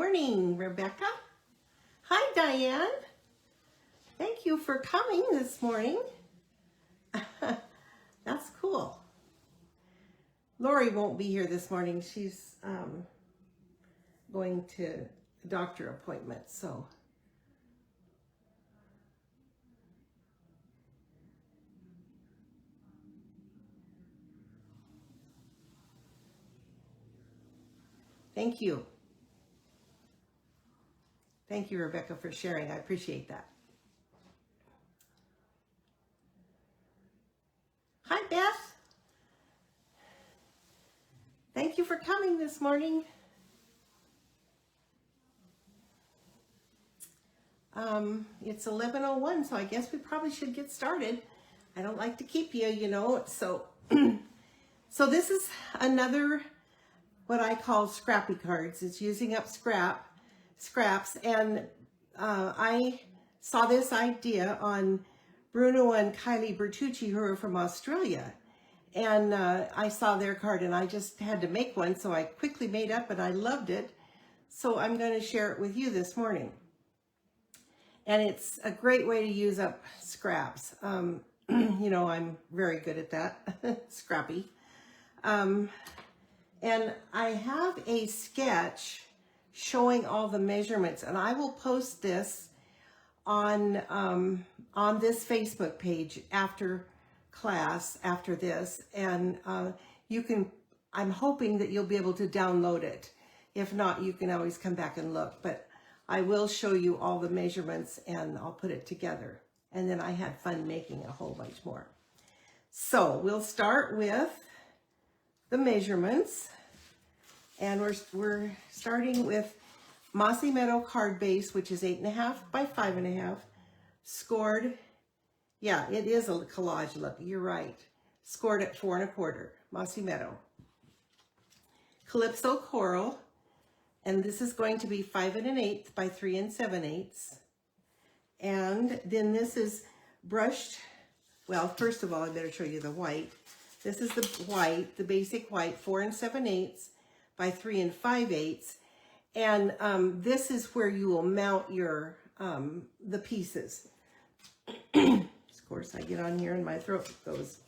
morning, Rebecca. Hi, Diane. Thank you for coming this morning. That's cool. Lori won't be here this morning. She's going to a doctor appointment, so. Thank you. Thank you, Rebecca, for sharing. I appreciate that. Hi, Beth. Thank you for coming this morning. It's 11:01, so I guess we probably should get started. I don't like to keep you, you know, so so this is another what I call Scrappy Cards. It's using up scraps, and I saw this idea on Bruno and Kylie Bertucci, who are from Australia, and I saw their card and I just had to make one, so I quickly made up and I loved it, so I'm going to share it with you this morning. And it's a great way to use up scraps. You know, I'm very good at that, scrappy. And I have a sketch showing all the measurements, and I will post this on this Facebook page after class, after this, and you can, I'm hoping that you'll be able to download it. If not, you can always come back and look, but I will show you all the measurements and I'll put it together. And then I had fun making a whole bunch more. So we'll start with the measurements, and we're starting with Mossy Meadow card base, which is 8.5 by 5.5, scored. Yeah, it is a collage look. You're right. Scored at 4 1/4. Mossy Meadow. Calypso Coral, and this is going to be 5 1/8 by 3 7/8. And then this is brushed. Well, first of all, I better show you the white. This is the white, the basic white, 4 7/8 by 3 5/8. And this is where you will mount your the pieces. Of course, I get on here and my throat goes.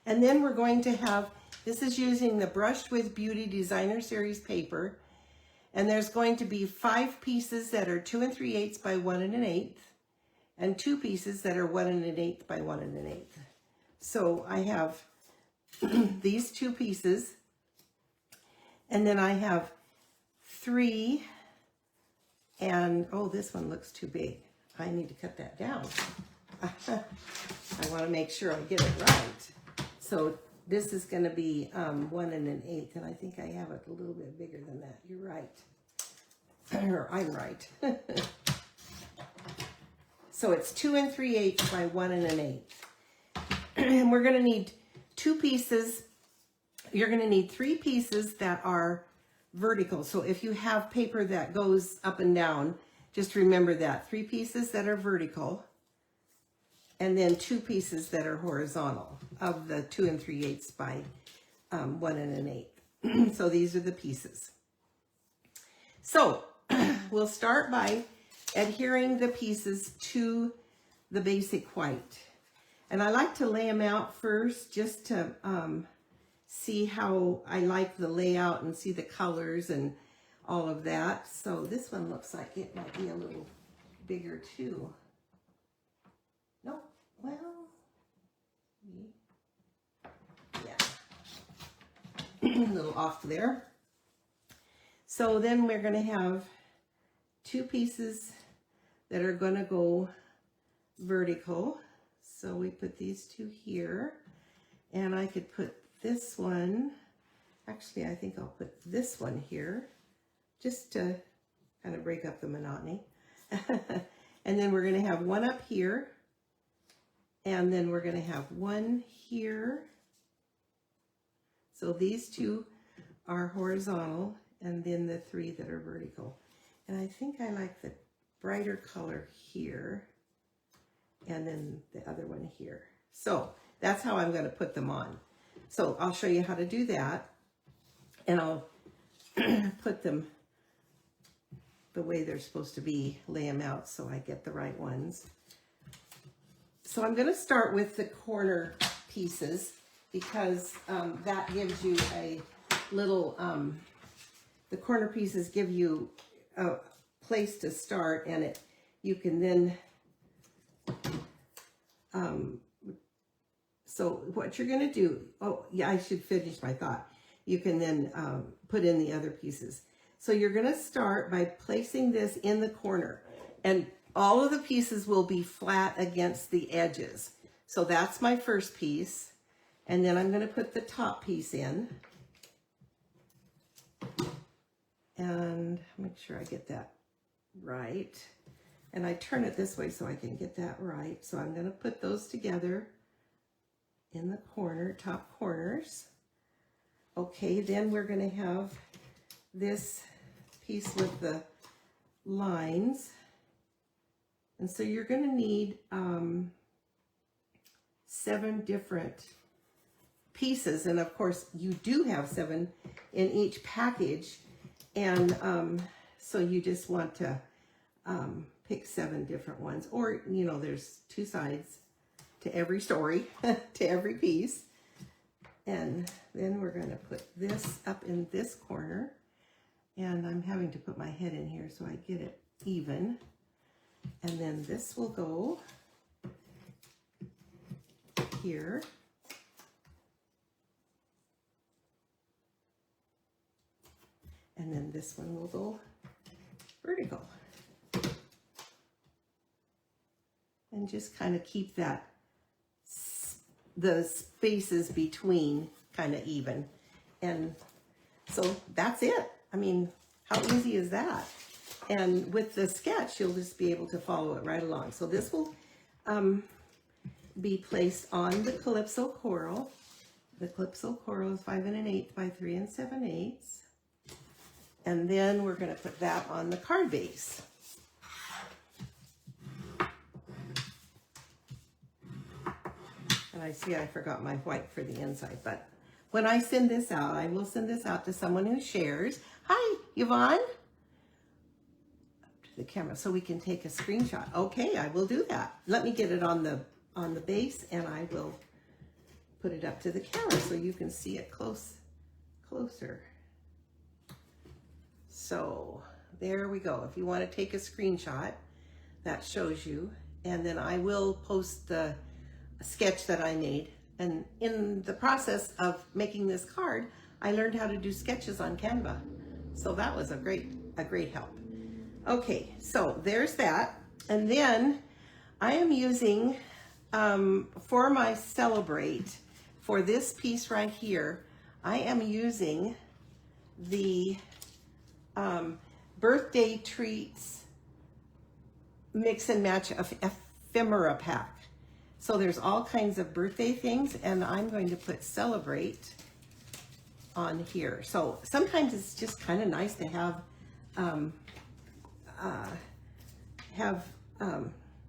And then we're going to have, this is using the Brushed with Beauty Designer Series paper. And there's going to be 5 pieces that are 2 3/8 by 1 1/8, and 2 pieces that are 1 1/8 by 1 1/8. So I have these 2 pieces, and then I have 3, and oh, this one looks too big. I need to cut that down. I want to make sure I get it right. So this is going to be 1 1/8, and I think I have it a little bit bigger than that. You're right. Or I'm right. So it's 2 3/8 by 1 1/8. And we're going to need 2 pieces. You're going to need 3 pieces that are vertical. So if you have paper that goes up and down, just remember that. 3 pieces that are vertical, and then 2 pieces that are horizontal of the 2 3/8 by 1 1/8. So these are the pieces. So we'll start by adhering the pieces to the basic white. And I like to lay them out first just to see how I like the layout and see the colors and all of that. So this one looks like it might be a little bigger too. Nope. Well, yeah, a little off there. So then we're going to have 2 pieces that are going to go vertical. So we put these 2 here, and I could put this one, actually I think I'll put this one here, just to kind of break up the monotony. And then we're going to have one up here, and then we're going to have one here. So these 2 are horizontal, and then the 3 that are vertical. And I think I like the brighter color here, and then the other one here. So that's how I'm going to put them on. So I'll show you how to do that, and I'll put them the way they're supposed to be, lay them out so I get the right ones. So I'm going to start with the corner pieces because that gives you a little, the corner pieces give you a place to start, and you can then, so what you're going to do, oh yeah, I should finish my thought. You can then put in the other pieces. So you're going to start by placing this in the corner, and all of the pieces will be flat against the edges. So that's my first piece, and then I'm going to put the top piece in, and make sure I get that right. And I turn it this way so I can get that right. So I'm going to put those together in the corner, top corners. Okay, then we're going to have this piece with the lines, and so you're going to need 7 different pieces, and of course you do have 7 in each package, and so you just want to pick 7 different ones, or you know, there's 2 sides to every story to every piece. And then we're going to put this up in this corner, and I'm having to put my head in here so I get it even. And then this will go here. And then this one will go vertical. And just kind of keep that, the spaces between kind of even. And so that's it. I mean, how easy is that? And with the sketch, you'll just be able to follow it right along. So this will be placed on the Calypso Coral. The Calypso Coral is 5 1/8 by 3 7/8. And then we're going to put that on the card base. And I see I forgot my white for the inside, but when I send this out, I will send this out to someone who shares. Hi, Yvonne. Up to the camera so we can take a screenshot. Okay, I will do that. Let me get it on the base, and I will put it up to the camera so you can see it closer. So there we go. If you want to take a screenshot, that shows you, and then I will post the sketch that I made. And in the process of making this card, I learned how to do sketches on Canva. So that was a great help. Okay, so there's that. And then I am using, for my Celebrate, for this piece right here, I am using the Birthday Treats Mix and Match of Ephemera pack. So there's all kinds of birthday things, and I'm going to put Celebrate on here. So sometimes it's just kind of nice to have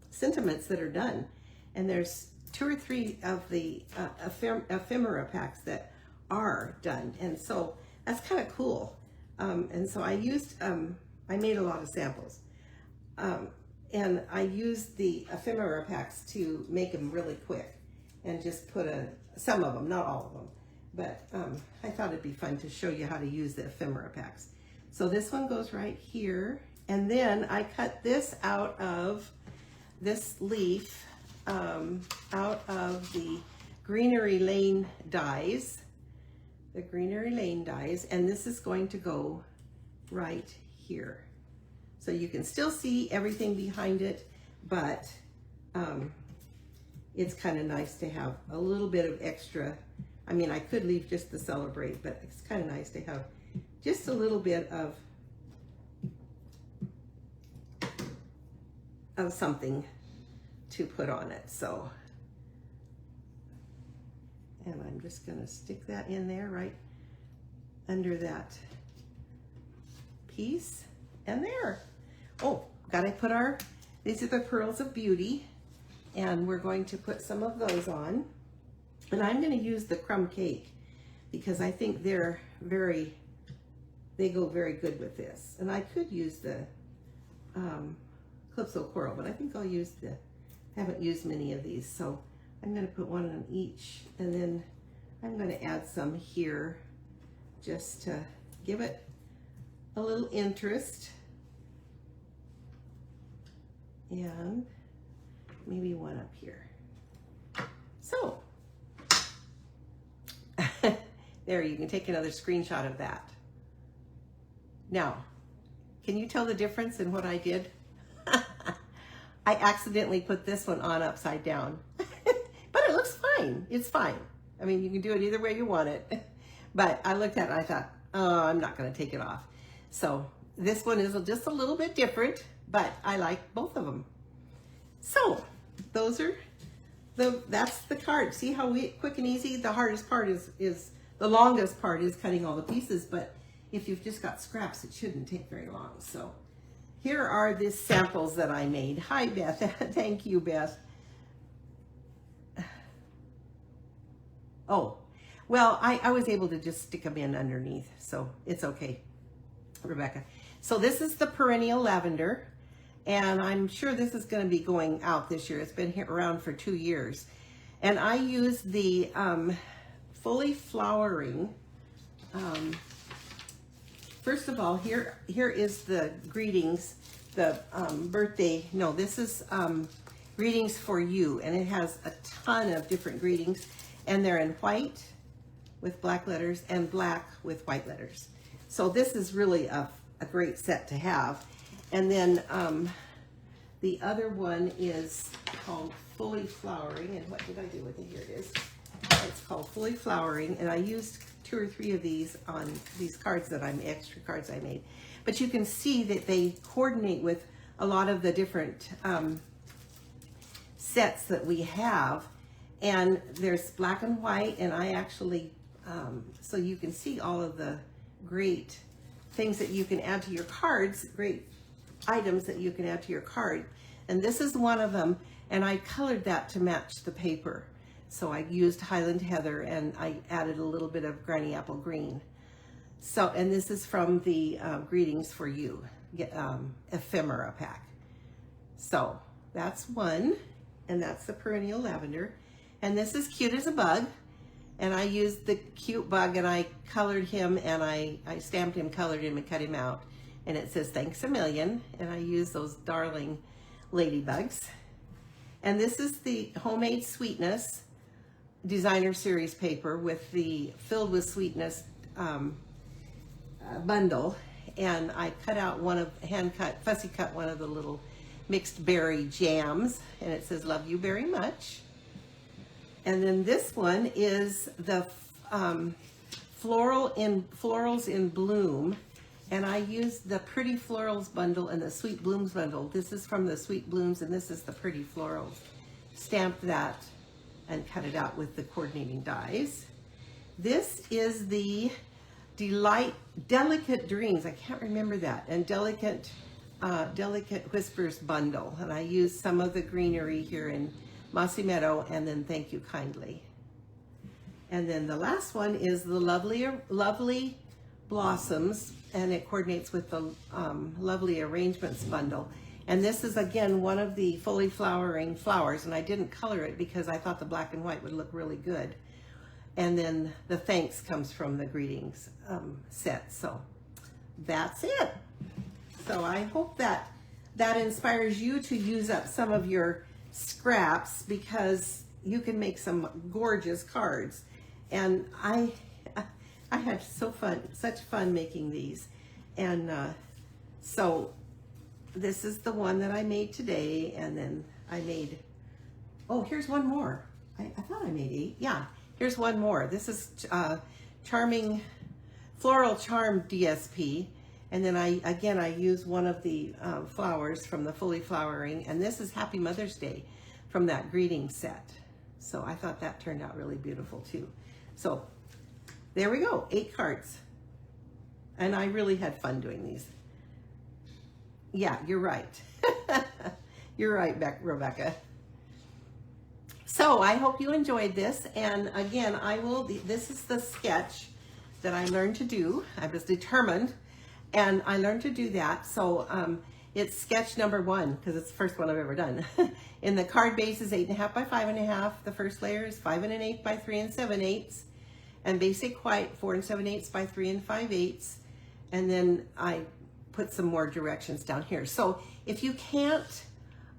sentiments that are done. And there's 2 or 3 of the ephemera packs that are done, and so that's kind of cool. And so I used, I made a lot of samples. And I used the ephemera packs to make them really quick, and just put some of them, not all of them, but I thought it'd be fun to show you how to use the ephemera packs. So this one goes right here, and then I cut this out of this leaf, out of the Greenery Lane dies, and this is going to go right here. So you can still see everything behind it, but it's kind of nice to have a little bit of extra. I mean, I could leave just the Celebrate, but it's kind of nice to have just a little bit of something to put on it. So, and I'm just going to stick that in there right under that piece, and there. Oh, gotta put these are the Pearls of Beauty, and we're going to put some of those on. And I'm going to use the crumb cake because I think they go very good with this. And I could use the Calypso Coral, but I think I'll use haven't used many of these, so I'm going to put one on each, and then I'm going to add some here just to give it a little interest, and maybe one up here. So there, you can take another screenshot of that. Now, can you tell the difference in what I did? I accidentally put this one on upside down, but it looks fine. It's fine. I mean, you can do it either way you want it, but I looked at it and I thought, oh, I'm not going to take it off. So this one is just a little bit different, but I like both of them. So those are that's the card. See how quick and easy? The hardest part is the longest part is cutting all the pieces, but if you've just got scraps, it shouldn't take very long. So here are the samples that I made. Hi, Beth. Thank you, Beth. Oh, well, I was able to just stick them in underneath, so it's okay, Rebecca. So this is the perennial lavender, and I'm sure this is going to be going out this year. It's been here around for 2 years. And I used the fully flowering. First of all, here is the greetings, the birthday. No, this is greetings for you, and it has a ton of different greetings, and they're in white with black letters and black with white letters. So this is really a great set to have. And then the other one is called Fully Flowering, and what did I do with it? Here it is. It's called Fully Flowering, and I used 2 or 3 of these on these cards that extra cards I made. But you can see that they coordinate with a lot of the different sets that we have. And there's black and white, and I actually, so you can see all of the great things that you can add to your cards, great items that you can add to your card. And this is one of them, and I colored that to match the paper. So I used Highland Heather, and I added a little bit of Granny Apple Green. So, and this is from the Greetings for You Ephemera pack. So that's one, and that's the perennial lavender. And this is Cute as a Bug, and I used the cute bug, and I colored him, and I stamped him, colored him, and cut him out. And it says thanks a million, and I used those darling ladybugs. And this is the Homemade Sweetness designer series paper with the Filled with Sweetness bundle, and I cut out fussy cut one of the little mixed berry jams, and it says love you very much. And then this one is the Florals in Bloom, and I used the Pretty Florals bundle and the Sweet Blooms bundle. This is from the Sweet Blooms, and this is the Pretty Florals. Stamped that and cut it out with the coordinating dies. This is the Delicate Dreams. I can't remember that. And Delicate Whispers bundle, and I used some of the Greenery here in Mossy Meadow, and then Thank You Kindly. And then the last one is the Lovely Blossoms, and it coordinates with the Lovely Arrangements bundle. And this is, again, one of the fully flowering flowers, and I didn't color it because I thought the black and white would look really good. And then the thanks comes from the greetings set. So that's it. So I hope that inspires you to use up some of your scraps, because you can make some gorgeous cards. And I had such fun making these. And so this is the one that I made today, and then I made, oh, here's one more. I thought I made 8. Yeah, here's one more. This is Charming Floral Charm DSP, and then I use one of the flowers from the Fully Flowering, and this is Happy Mother's Day from that greeting set. So I thought that turned out really beautiful too. So there we go, 8 cards. And I really had fun doing these. Yeah, you're right. You're right, Rebecca. So I hope you enjoyed this. And again, this is the sketch that I learned to do. I was determined, and I learned to do that. So It's sketch number 1 because it's the first one I've ever done. And the card base is 8.5 by 5.5. The first layer is 5 1/8 by 3 7/8. And basic white 4 7/8 by 3 5/8. And then I put some more directions down here. So if you can't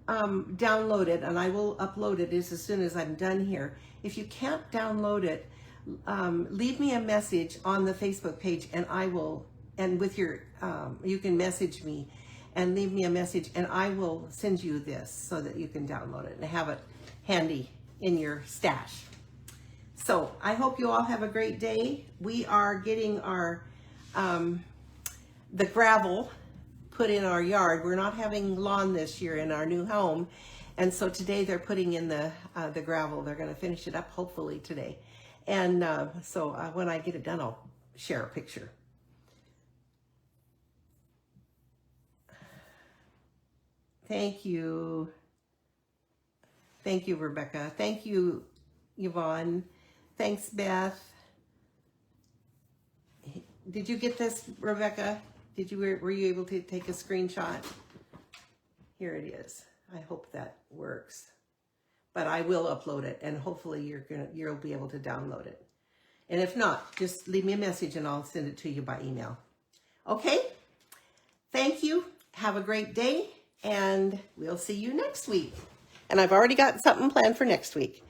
download it, and I will upload it as soon as I'm done here. If you can't download it, leave me a message on the Facebook page, and I will, and with your, you can message me and leave me a message, and I will send you this so that you can download it and have it handy in your stash. So I hope you all have a great day. We are getting our, the gravel put in our yard. We're not having lawn this year in our new home. And so today they're putting in the gravel. They're going to finish it up hopefully today. And so when I get it done, I'll share a picture. Thank you. Thank you, Rebecca. Thank you, Yvonne. Thanks, Beth. Did you get this, Rebecca? Were you able to take a screenshot? Here it is. I hope that works. But I will upload it, and hopefully you'll be able to download it. And if not, just leave me a message and I'll send it to you by email. Okay? Thank you. Have a great day, and we'll see you next week. And I've already got something planned for next week.